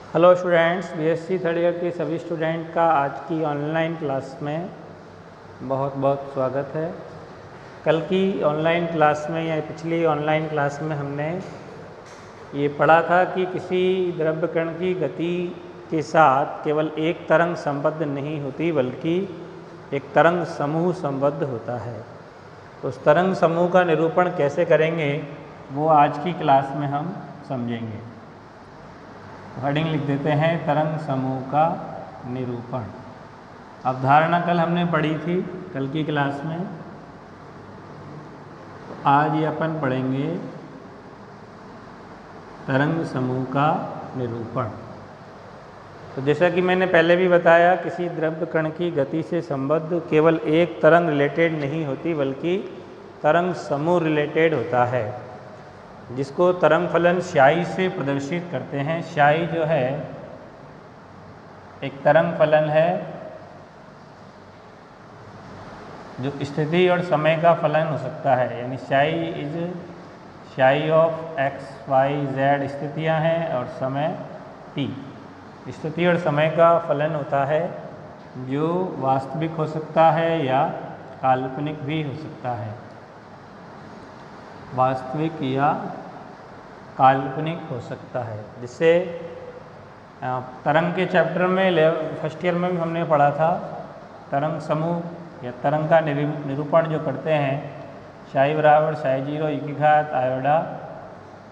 Hello students, BSc third year के सभी student का आज की ऑनलाइन क्लास में बहुत बहुत स्वागत है। कल की ऑनलाइन क्लास में या पिछली ऑनलाइन क्लास में हमने ये पढ़ा था कि किसी द्रव्य कण की गति के साथ केवल एक तरंग संबद्ध नहीं होती बल्कि एक तरंग समूह संबद्ध होता है। तो उस तरंग समूह का निरूपण कैसे करेंगे वो आज की क्लास में हम समझेंगे। हेडिंग लिख देते हैं तरंग समूह का निरूपण। अवधारणा कल हमने पढ़ी थी कल की क्लास में, तो आज ये अपन पढ़ेंगे तरंग समूह का निरूपण। तो जैसा कि मैंने पहले भी बताया, किसी द्रव्य कण की गति से संबद्ध केवल एक तरंग रिलेटेड नहीं होती बल्कि तरंग समूह रिलेटेड होता है, जिसको तरंग फलन स्याई से प्रदर्शित करते हैं। स्याई जो है एक तरंग फलन है जो स्थिति और समय का फलन हो सकता है, यानी psi is psi of x y z स्थितियां हैं और समय टी। स्थिति और समय का फलन होता है जो वास्तविक हो सकता है या काल्पनिक भी हो सकता है, वास्तविक या काल्पनिक हो सकता है। जिससे तरंग के चैप्टर में फर्स्ट ईयर में भी हमने पढ़ा था, तरंग समूह या तरंग का निरूपण जो करते हैं, साई बराबर साई जीरो ई की घात आयोडा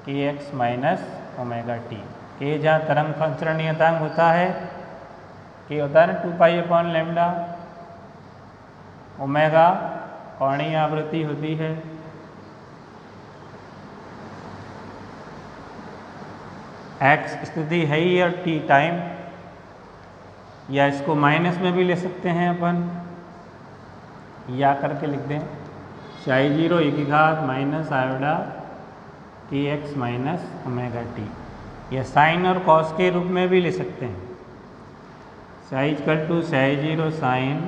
के एक्स माइनस ओमेगा टी। के जहाँ तरंग संचरण नियतांक होता है, के होता है ना 2 पाई लैम्डा, ओमेगा कोणीय आवृत्ति होती है, एक्स स्थिति है ही और टी टाइम, या इसको माइनस में भी ले सकते हैं अपन, या करके लिख दें साई जीरो ई की घात माइनस आयोडा के एक्स माइनस ओमेगा टी, या साइन और कॉस के रूप में भी ले सकते हैं। Psi equal to psi zero sine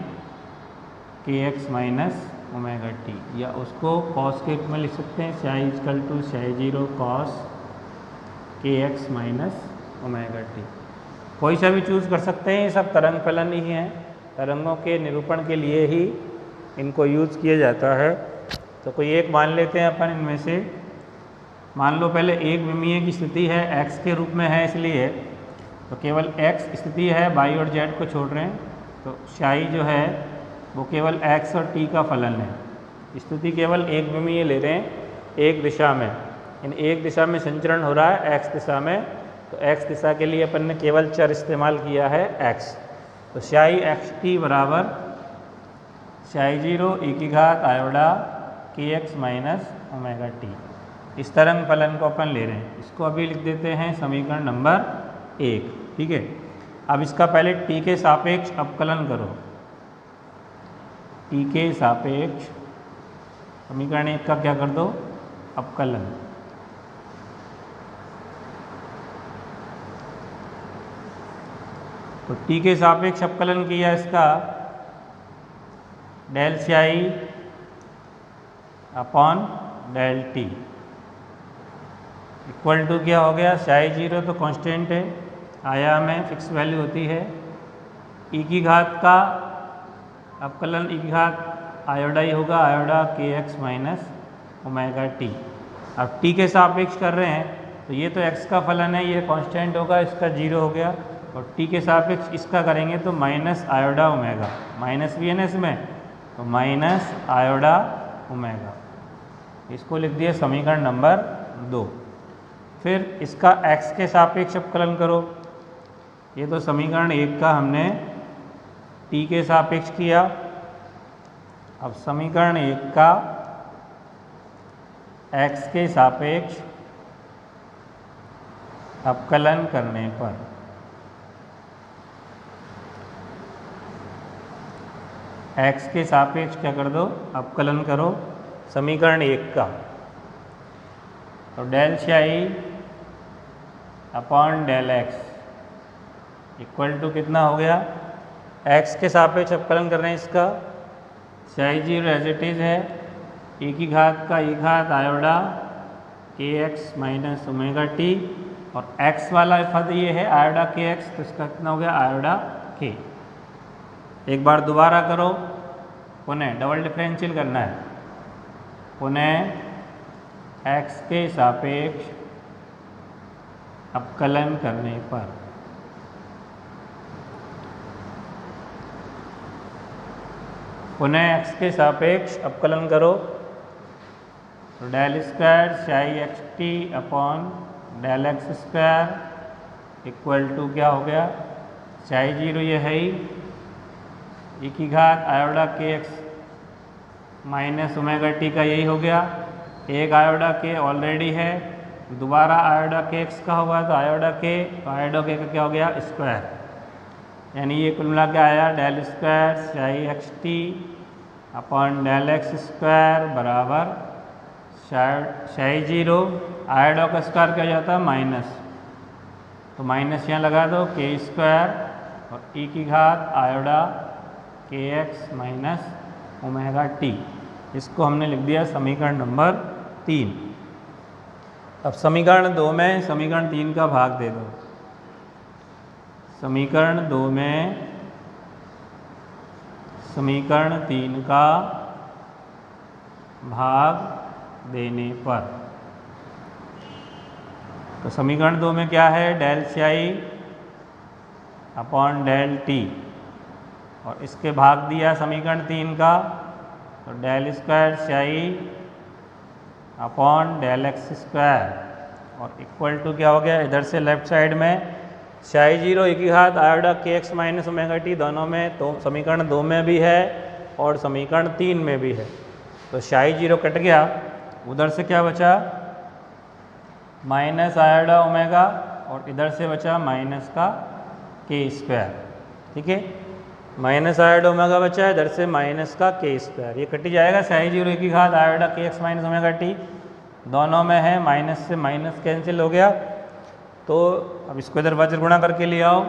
के एक्स माइनस ओमेगा टी, या उसको कॉस के रूप में लिख सकते हैं, psi equal to psi zero cos के एक्स माइनस ओमेगा टी। कोई सा भी चूज़ कर सकते हैं, ये सब तरंग फलन ही हैं। तरंगों के निरूपण के लिए ही इनको यूज़ किया जाता है। तो कोई एक मान लेते हैं अपन इनमें से। मान लो पहले एक विमीय की स्थिति है, एक्स के रूप में है, इसलिए तो केवल एक्स स्थिति है, वाई और जेड को छोड़ रहे हैं, तो साई जो है वो केवल एक्स और टी का फलन है। स्थिति केवल एक विमीय ले रहे हैं, एक दिशा में, इन एक दिशा में संचरण हो रहा है एक्स दिशा में, तो एक्स दिशा के लिए अपन ने केवल चर इस्तेमाल किया है एक्स। तो साई एक्स टी बराबर साई जीरो ई की घात आयोडा के एक्स माइनस ओमेगा टी। इस तरंग फलन को अपन ले रहे हैं, इसको अभी लिख देते हैं समीकरण नंबर 1। ठीक है, अब इसका पहले टी के सापेक्ष अवकलन करो। टी के सापेक्ष समीकरण 1 का क्या कर दो, अवकलन। तो टी के सापेक्ष अवकलन किया इसका, del psi upon del T equal to क्या हो गया, स्याई जीरो तो कांस्टेंट है, आयाम में फिक्स वैल्यू होती है, ई की घात का अवकलन ई की घात आयोडा ही होगा, आयोडा के एक्स माइनस ओमेगा टी। अब टी के सापेक्ष कर रहे हैं तो ये तो एक्स का फलन है, ये कांस्टेंट होगा, इसका जीरो हो गया, और टी के सापेक्ष इसका करेंगे तो माइनस आयोडा ओमेगा, माइनस भी है ना इसमें, तो माइनस आयोडा ओमेगा। इसको लिख दिया समीकरण नंबर 2। फिर इसका x के सापेक्ष अवकलन करो। ये तो समीकरण 1 का हमने t के सापेक्ष किया। अब समीकरण 1 का x के सापेक्ष अवकलन करने पर x के सापेक्ष क्या कर दो, अवकलन करो समीकरण 1 का। तो del psi upon del x equal to कितना हो गया, x के सापेक्ष अवकलन कर रहे हैं इसका, स्याई जीरो एज इट इज़ है, ई की घात का ई घात आयोडा के एक्स माइनस ओमेगा टी और x वाला पद ये है आयोडा के एक्स, तो इसका कितना हो गया आयोडा के। एक बार दोबारा करो, पुनः डबल डिफरेंशियल करना है, पुनः x के सापेक्ष अवकलन करने पर पुनः x के सापेक्ष अवकलन करो, तो del square psi x t upon del x square equal to क्या हो गया, साई जीरो ये है ही, e की घात आयोडा के एक्स माइनस ओमेगा टी का यही हो गया, एक आयोडा के ऑलरेडी है, दोबारा आयोडा के एक्स का होगा तो आयोडा के, तो आयोडा के का क्या हो गया स्क्वायर, यानी ये कुल मिला के आया del square psi x t upon del x square बराबर साई जीरो, आयोडा का स्क्वायर क्या हो जाता है माइनस, तो माइनस यहाँ लगा दो के स्क्वायर और e की घात आयोडा के एक्स माइनस ओमेगा टी। इसको हमने लिख दिया समीकरण नंबर 3। अब समीकरण 2 में समीकरण 3 का भाग दे दो। समीकरण 2 में समीकरण 3 का भाग देने पर, तो समीकरण 2 में क्या है del psi upon del t, और इसके भाग दिया समीकरण 3 का, तो del square psi upon del x square और इक्वल टू क्या हो गया, इधर से लेफ्ट साइड में साई जीरो e की घात आयोडा के एक्स माइनस ओमेगा टी, दोनों में तो समीकरण 2 में भी है और समीकरण 3 में भी है, तो साई जीरो कट गया, उधर से क्या बचा माइनस आयोडा ओमेगा और इधर से बचा माइनस का के स्क्वायर, ठीक है, माइनस आयोडा ओमेगा बचा है, इधर से माइनस का के स्क्वायर, ये कटी जाएगा, साई जीरो की घात आयोडा के एक्स माइनस ओमेगा टी दोनों में है, माइनस से माइनस कैंसिल हो गया, तो अब इसको इधर वज्र गुणा करके ले आओ,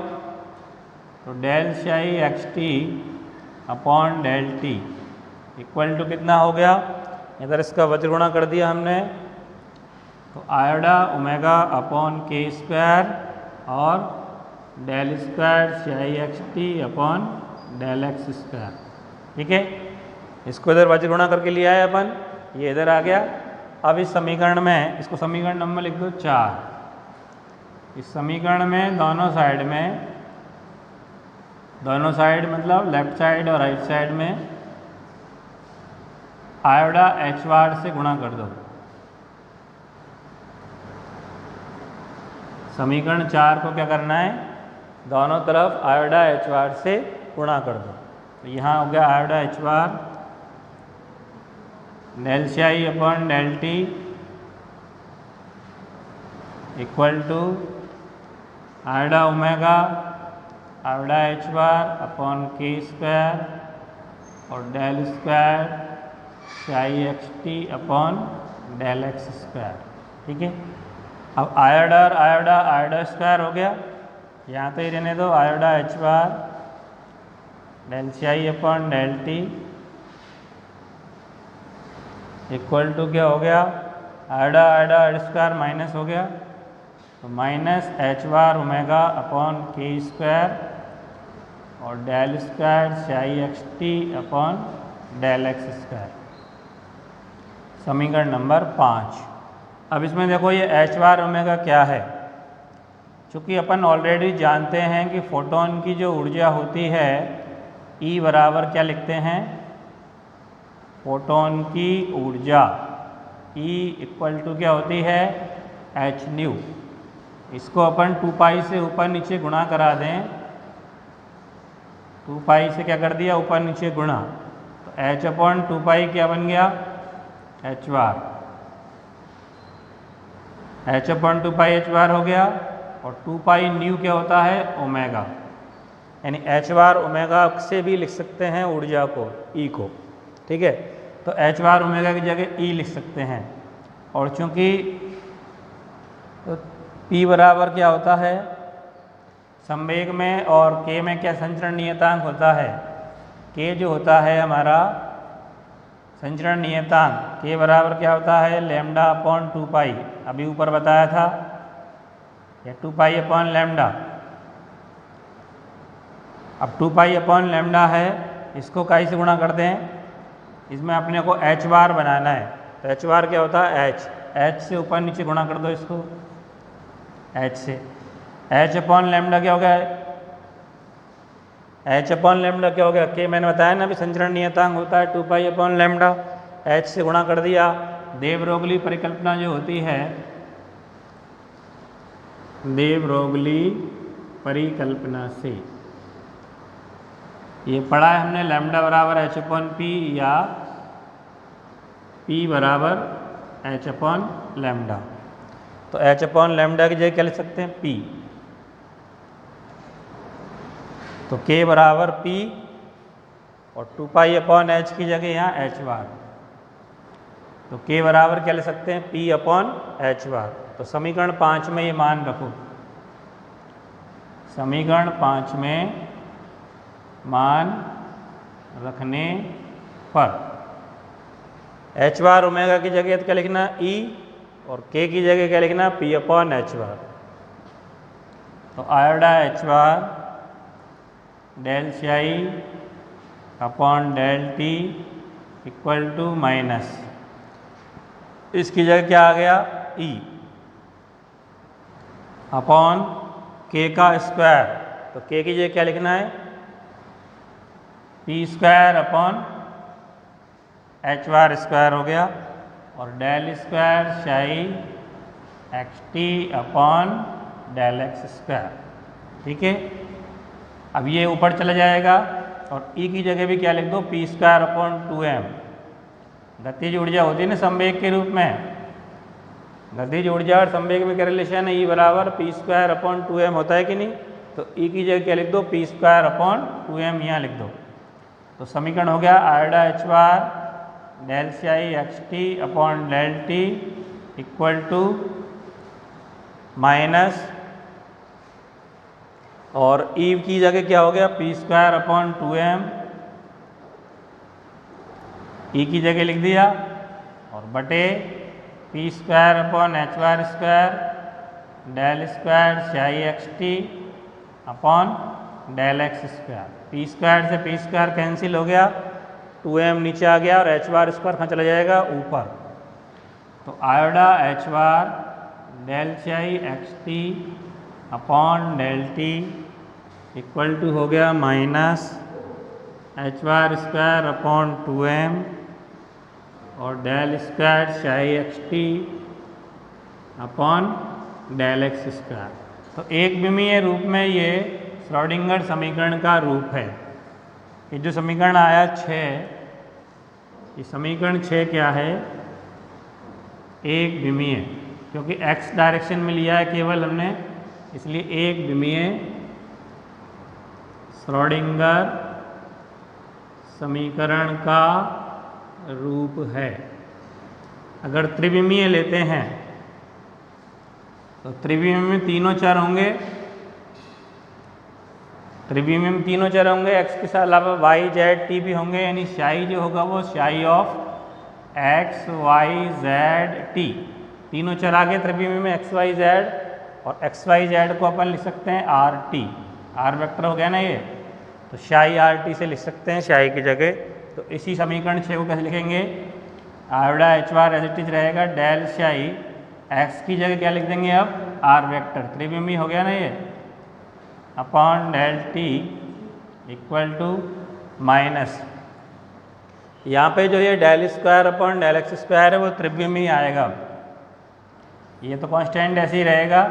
तो del psi x t upon del T equal to कितना हो गया, इधर इसका वज्र गुणा कर दिया हमने, तो iota omega upon k square और del square psi x t upon del x square, ठीक है, इसको इधर वज्र गुणा करके लिया है अपन, ये इधर आ गया। अब इस समीकरण में इसको समीकरण नंबर लिख दो 4। इस समीकरण में दोनों साइड मतलब लेफ्ट साइड और राइट साइड में आयोडा एच बार से गुणा कर दो। समीकरण 4 को क्या करना है, दोनों तरफ आयोडा एच बार से गुणा कर दो, तो यहाँ हो गया iota H bar del psi upon del T equal to iota omega iota H bar upon k square और del square psi x t upon del x square, ठीक है। अब आयोडा स्क्वायर हो गया, यहाँ तो ही रहने दो, iota H bar del psi upon del T equal to क्या हो गया, आयोडा स्क्वायर माइनस हो गया, तो minus H bar omega upon k square और del square psi x t upon del x square, समीकरण नंबर 5। अब इसमें देखो ये एच बार ओमेगा क्या है, चूँकि अपन ऑलरेडी जानते हैं कि फोटोन की जो ऊर्जा होती है E बराबर क्या लिखते हैं, फोटोन की ऊर्जा E इक्वल टू क्या होती है एच न्यू, इसको अपन 2 पाई से ऊपर नीचे गुणा करा दें, 2 पाई से क्या कर दिया ऊपर नीचे गुणा, तो h अपॉन 2 पाई क्या बन गया एच बार, h अपॉन 2 पाई एच बार हो गया, और 2 पाई न्यू क्या होता है ओमेगा, यानी एच बार ओमेगा से भी लिख सकते हैं ऊर्जा को E को, ठीक है, तो एच बार ओमेगा की जगह E लिख सकते हैं, और चूंकि तो P बराबर क्या होता है संवेग में और K में क्या संचरण नियतांक होता है, K जो होता है हमारा संचरण नियतांक K बराबर क्या होता है लैम्डा अपॉन 2 पाई, अभी ऊपर बताया था, या 2 पाई अपॉन लैम्डा। अब 2 पाई अपॉन लैम्डा है, इसको काई से गुणा कर दें, इसमें अपने को h बार बनाना है। तो h बार क्या होता है, h से ऊपर नीचे गुणा कर दो इसको h से। h अपॉन लैम्डा क्या हो गया, h अपॉन लैम्डा क्या हो गया, के मैंने बताया ना अभी संचरण नियतांक होता है 2 पाई अपॉन लैम्डा, h से गुणा कर दिया। दे ब्रोगली परिकल्पना जो होती है, दे ब्रोगली परिकल्पना से ये पढ़ा है हमने, लैम्डा बराबर h अपॉन पी या p बराबर h अपॉन लैम्डा। तो h अपॉन लैम्डा की जगह क्या लिख सकते हैं, p। तो k बराबर p और 2 पाई अपॉन h की जगह यहाँ h बार। तो k बराबर क्या लिख सकते हैं, p अपॉन h बार। तो समीकरण 5 में ये मान रखो, समीकरण 5 में मान रखने पर h बार ओमेगा की जगह क्या लिखना, e, और k की जगह क्या लिखना, p अपॉन h बार। तो iota h bar del ci upon del t equal to minus, इसकी जगह क्या आ गया, e अपॉन k का स्क्वायर। तो k की जगह क्या लिखना है, p square upon h bar square हो गया, और del square psi xt upon del x square. ठीक है, अब ये ऊपर चला जाएगा और e की जगह भी क्या लिख दो, p स्क्वायर अपॉन 2m। गतिज ऊर्जा होती है ना संवेग के रूप में, गतिज ऊर्जा और संवेग में क्या रिलेशन है, E बराबर पी स्क्वायर अपॉन 2m होता है कि नहीं। तो E की जगह क्या लिख दो, पी स्क्वायर अपॉन 2m यहाँ लिख दो। तो समीकरण हो गया iota h bar del ci xt upon del t equal to minus, और E की जगह क्या हो गया, P square upon 2m, E की जगह लिख दिया, और बटे P square upon h bar square del square psi xt upon del x square. P square से पी स्क्वायर कैंसिल हो गया, 2m नीचे आ गया, और h बार स्क्वायर कहाँ चला जाएगा, ऊपर। तो iota h bar del psi xt upon del t equal to हो गया minus h bar square upon 2m और del square psi xt upon del x square. तो एक विमीय रूप में ये श्रोडिंगर समीकरण का रूप है। ये जो समीकरण आया 6, ये समीकरण 6 क्या है, एक विमीय, क्योंकि x डायरेक्शन में लिया है केवल हमने, इसलिए एक विमीय श्रोडिंगर समीकरण का रूप है। अगर त्रिविमीय लेते हैं तो त्रिविमीय में तीनों चर होंगे, त्रिविमीय में तीनों चर होंगे, x के साथ अलावा y z t भी होंगे, यानी शाई जो होगा वो शाई of x y z t। तीनों चर आ गए त्रिविमीय में x y z, और x y z को अपन लिख सकते हैं r t, r वेक्टर हो गया ना ये, तो शाई r t से लिख सकते हैं शाई की जगह। तो इसी समीकरण 6 को कैसे लिखेंगे, iota h bar as it is रहेगा डेल शाई, x की जगह क्या लिख देंगे अब, r वेक्टर, त्रिविमीय हो गया ना ये, upon del t equal to minus, यहाँ पे जो ये del square upon del x square है वो त्रिविमीय आएगा, ये तो कांस्टेंट ऐसे ही रहेगा,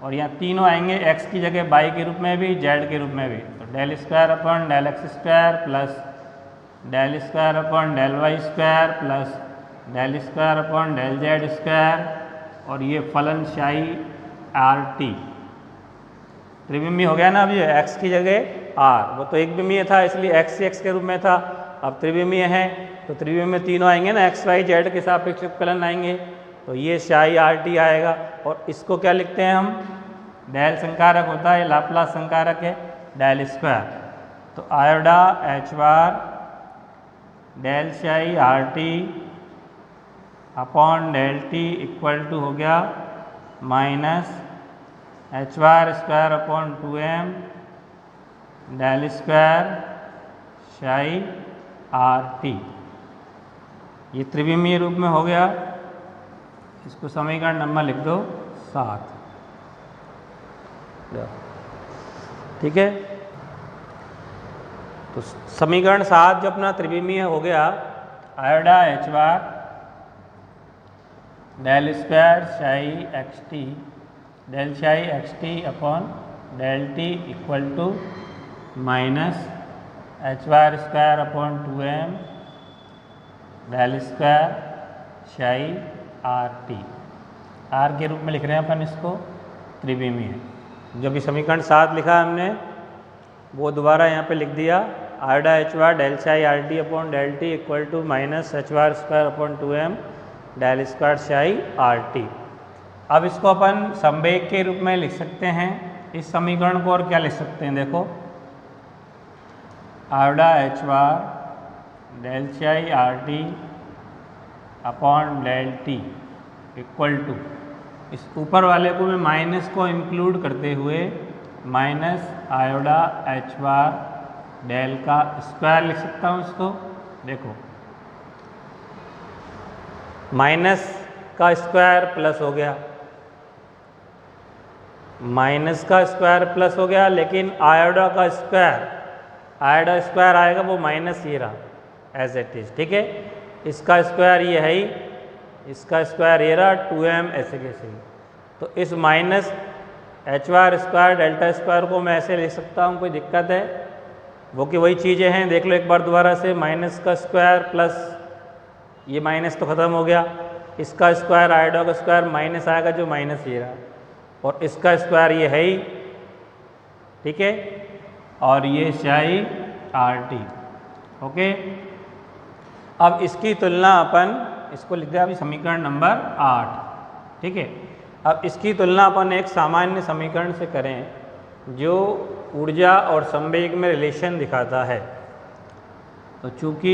और यहाँ तीनों आएंगे x की जगह y के रूप में भी, z के रूप में भी। तो del square upon del x square plus del square upon del y square plus del square upon del z square, और ये फलन शाई आर टी त्रिविमीय हो गया ना। अब ये x की जगह r, वो तो एक विमीय था इसलिए x से x के रूप में था, अब त्रिविमीय है तो त्रिविमीय में तीनों आएंगे ना, x y z के सापेक्ष उपकलन आएंगे, तो ये शाई आर टी आएगा। और इसको क्या लिखते हैं हम, डेल संकारक होता है, लाप्लास संकारक है डेल स्क्वायर। तो iota h bar del psi R T upon del T equal to हो गया minus H bar square upon 2m del square psi are t. ये त्रिविमीय रूप में हो गया। इसको समीकरण नंबर लिख दो 7। ठीक है, तो समीकरण 7 जो अपना त्रिविमीय हो गया, iota H bar del square psi x t del psi x t upon del T equal to minus H bar square upon 2m del square psi are T. R के रूप में लिख रहे हैं अपन इसको, त्रिविमीय। जो भी समीकरण 7 लिखा हमने वो दोबारा यहाँ पे लिख दिया। Iota H bar del psi R T upon del T equal to minus H bar square upon 2m del square psi are T. अब इसको अपन संवेग के रूप में लिख सकते हैं इस समीकरण को। और क्या लिख सकते हैं, देखो iota H bar del psi R T upon del T equal to, इस ऊपर वाले को मैं माइनस को इंक्लूड करते हुए माइनस आयोडा एच बार डेल का स्क्वायर लिख सकता हूँ इसको। देखो माइनस का स्क्वायर प्लस हो गया, माइनस का स्क्वायर प्लस हो गया, लेकिन आयोडा का स्क्वायर, आयोडा स्क्वायर आएगा वो माइनस ये रहा एज इट इज। ठीक है, इसका स्क्वायर ये है ही, इसका स्क्वायर ये रहा 2m ऐसे कैसे ही। तो इस minus H bar square delta square को मैं ऐसे लिख सकता हूँ, कोई दिक्कत है? वो कि वही चीज़ें हैं, देख लो एक बार दोबारा से। माइनस का स्क्वायर प्लस ये माइनस तो ख़त्म हो गया, इसका स्क्वायर आयोडा का स्क्वायर माइनस आएगा जो माइनस ये रहा, और इसका स्क्वायर ये है ही। ठीक है, और ये शाई आर टी। ओके, अब इसकी तुलना अपन इसको लिख दिया अभी समीकरण नंबर 8। ठीक है, अब इसकी तुलना अपन एक सामान्य समीकरण से करें जो ऊर्जा और संवेग में रिलेशन दिखाता है। तो चूंकि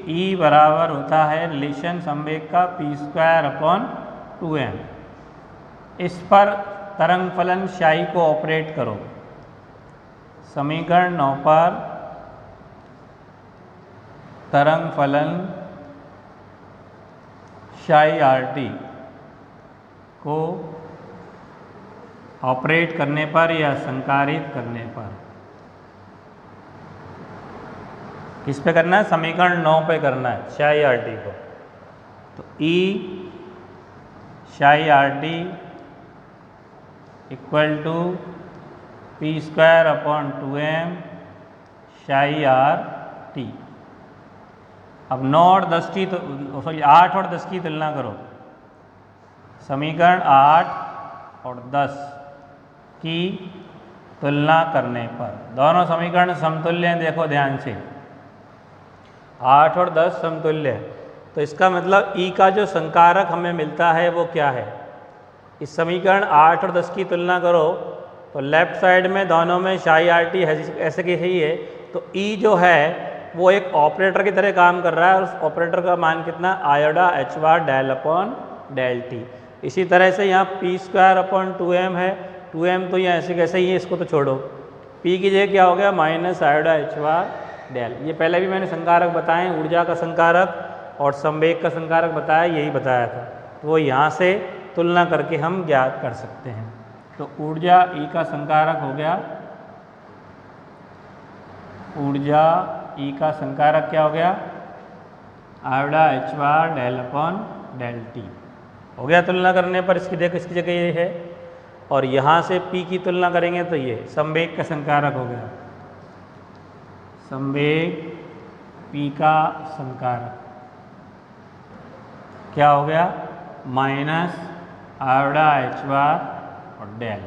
E बराबर होता है रिलेशन संवेग का p स्क्वायर अपॉन 2m, इस पर तरंग फलन शाई को ऑपरेट करो। समीकरण 9 पर तरंग फलन शाई आर टी को ऑपरेट करने पर या संकारित करने पर, किस पे करना है? समीकरण 9 पे करना है शाई आर टी को। तो E psi are t equal to p square upon 2m psi are T. अब 9 और 10 की, सॉरी 8 और 10 की तुलना करो। समीकरण 8 और 10 की तुलना करने पर दोनों समीकरण समतुल्य हैं। देखो ध्यान से, 8 और 10 समतुल्य है, तो इसका मतलब E का जो संकारक हमें मिलता है वो क्या है? इस समीकरण 8 और 10 की तुलना करो तो लेफ्ट साइड में दोनों में शाई आर टी ऐसे की ही है, तो E जो है वो एक ऑपरेटर की तरह काम कर रहा है, और उस ऑपरेटर का मान कितना? आयोडा H bar del upon del T. इसी तरह से यहाँ p स्क्वायर अपॉन 2m है, 2m तो यहाँ ऐसे कैसे ही है, इसको तो छोड़ो। p की जगह क्या हो गया? Minus आयोडा H bar del. ये पहले भी मैंने संकारक बताए, ऊर्जा का संकारक और संवेग का संकारक बताया, यही बताया था। तो वो यहाँ से तुलना करके हम ज्ञात कर सकते हैं। तो ऊर्जा E का संकारक हो गया, ऊर्जा E का संकारक क्या हो गया? Iota H bar del upon del T हो गया तुलना करने पर। इसकी देखो, इसकी जगह ये है, और यहाँ से P की तुलना करेंगे तो ये संवेग का संकारक हो गया, संवेग P का संकारक क्या हो गया? माइनस आयोडा एच बार और डेल,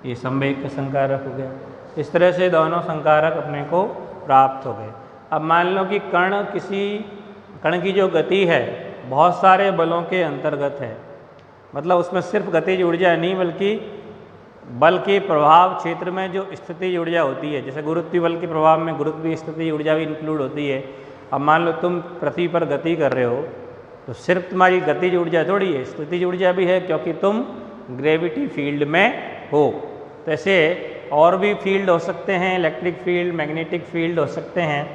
ये संवेग का संकारक हो गया। इस तरह से दोनों संकारक अपने को प्राप्त हो गए। अब मान लो कि कण की जो गति है बहुत सारे बलों के अंतर्गत है, मतलब उसमें सिर्फ गतिज ऊर्जा नहीं बल्कि बल के प्रभाव क्षेत्र में जो स्थितिज ऊर्जा होती है, जैसे गुरुत्वीय बल के प्रभाव में गुरुत्वीय स्थितिज ऊर्जा भी इंक्लूड होती है। अब मान लो तुम पृथ्वी पर गति कर रहे हो तो सिर्फ तुम्हारी गतिज ऊर्जा थोड़ी है, स्थितिज ऊर्जा भी है, क्योंकि तुम ग्रेविटी फील्ड में हो। तो ऐसे और भी फील्ड हो सकते हैं, इलेक्ट्रिक फील्ड, मैग्नेटिक फील्ड हो सकते हैं।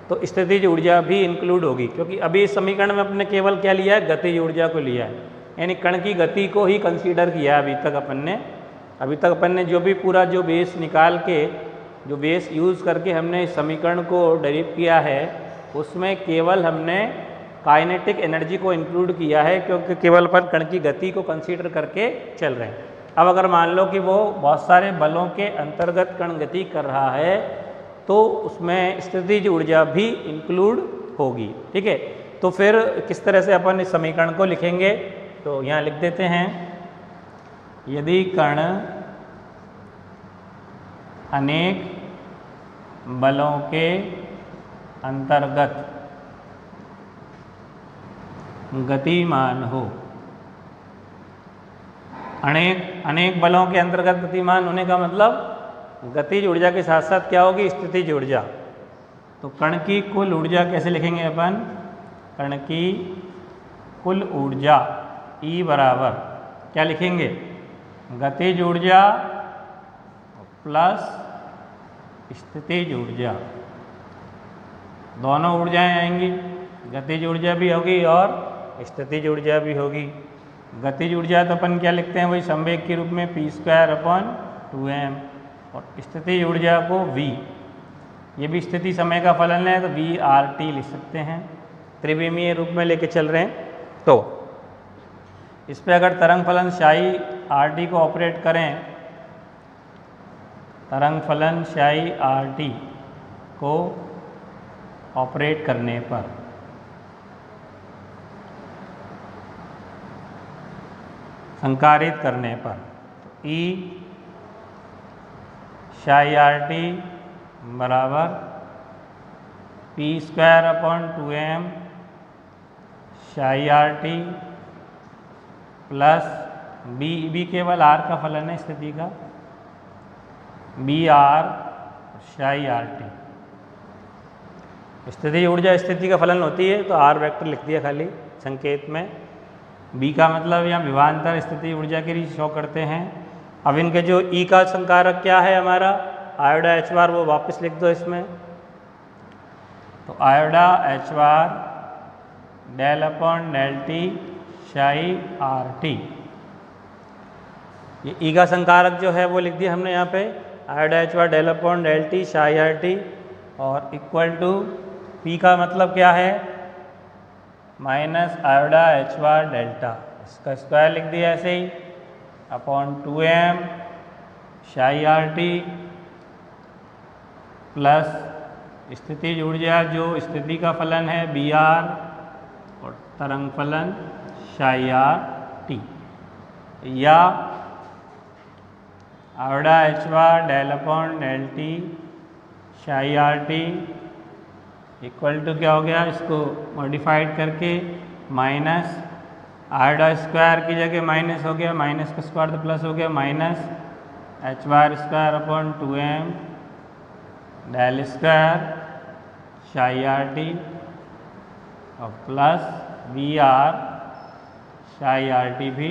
तो स्थितिज ऊर्जा भी इंक्लूड होगी, क्योंकि अभी इस समीकरण में अपने केवल क्या लिया है, गतिज ऊर्जा को लिया है, यानी कण की गति को ही कंसीडर किया है अभी तक अपन ने जो भी पूरा जो बेस निकाल के, जो बेस यूज़ करके हमने इस समीकरण को डेरिव किया है, उसमें केवल हमने काइनेटिक एनर्जी को इंक्लूड किया है, क्योंकि केवल अपन कण की गति को कंसीडर करके चल रहे हैं। अब अगर मान लो कि वो बहुत सारे बलों के अंतर्गत कण गति कर रहा है, तो उसमें स्थितिज ऊर्जा भी इंक्लूड होगी। ठीक है, तो फिर किस तरह से अपन इस समीकरण को लिखेंगे, तो यहाँ लिख देते हैं, यदि कण अनेक बलों के अंतर्गत गतिमान हो, अनेक बलों के अंतर्गत गतिमान होने का मतलब गतिज ऊर्जा के साथ साथ क्या होगी, स्थितिज ऊर्जा। तो कण की कुल ऊर्जा कैसे लिखेंगे अपन, कण की कुल ऊर्जा E बराबर क्या लिखेंगे, गतिज ऊर्जा प्लस स्थितिज ऊर्जा, दोनों ऊर्जाएं आएंगी, गतिज ऊर्जा भी होगी और स्थितिज ऊर्जा भी होगी। गतिज ऊर्जा तो अपन क्या लिखते हैं, वही संवेग के रूप में p²/2m, और स्थितिज ऊर्जा को v, ये भी स्थिति समय का फलन है, तो v/RT लिख सकते हैं, त्रिविमीय रूप में लेके चल रहे हैं। तो इस पे अगर तरंग फलन शाई RT को ऑपरेट करें, तरंग फलन शाई RT को ऑपरेट करने पर संकारित करने पर E शाई RT बराबर p²/2m शाई RT प्लस b केवल r का फलन है स्थिति का, br शाई RT। स्थिति ऊर्जा स्थिति का फलन होती है, तो r वेक्टर लिख दिया खाली संकेत में। b का मतलब यहाँ विभवांतर स्थिति ऊर्जा के लिए शो करते हैं। अब इनके जो E का संकारक क्या है हमारा, आयोडा H बार, वो वापस लिख दो इसमें। तो आयोडा H बार del/del T शाई RT, ये E का संकारक जो है वो लिख दिया हमने यहाँ पे, आयोडा H बार del/del T शाई RT, और इक्वल टू P का मतलब क्या है, माइनस आयोडा H बार डेल्टा, इसका स्क्वायर लिख दिया ऐसे ही, अपॉन 2m शाई RT प्लस स्थितिज ऊर्जा जो स्थिति का फलन है Br, और तरंग फलन शाई RT, या आयोडा H बार del/del T शाई RT इक्वल टू क्या हो गया, इसको मॉडिफाइड करके माइनस आयोडा स्क्वायर की जगह माइनस हो गया, माइनस का स्क्वायर तो प्लस हो गया, minus H bar square upon 2m del square psi RT और प्लस Br शाई RT भी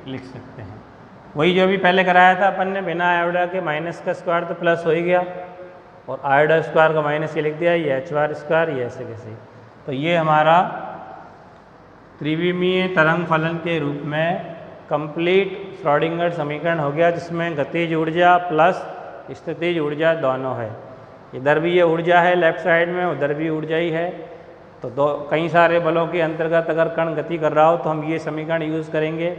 लिख सकते हैं। वही जो अभी पहले कराया था अपन ने, बिना आयोडा के माइनस का स्क्वायर तो प्लस हो ही गया, और आयोडा स्क्वायर का माइनस ये लिख दिया, ये H बार स्क्वायर, ये ऐसे कैसे। तो ये हमारा त्रिविमीय तरंग फलन के रूप में कंप्लीट श्रोडिंगर समीकरण हो गया, जिसमें गतिज ऊर्जा प्लस स्थितिज ऊर्जा दोनों है। इधर भी ये ऊर्जा है लेफ्ट साइड में, उधर भी ऊर्जा ही है। तो कई सारे बलों के अंतर्गत अगर कण गति कर रहा हो तो हम ये समीकरण यूज़ करेंगे,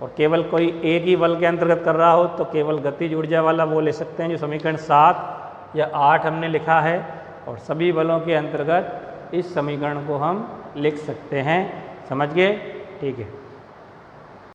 और केवल कोई एक ही बल के अंतर्गत कर रहा हो तो केवल गतिज ऊर्जा वाला वो ले सकते हैं, जो समीकरण 7 या 8 हमने लिखा है, और सभी बलों के अंतर्गत इस समीकरण को हम लिख सकते हैं। समझ गए? ठीक है।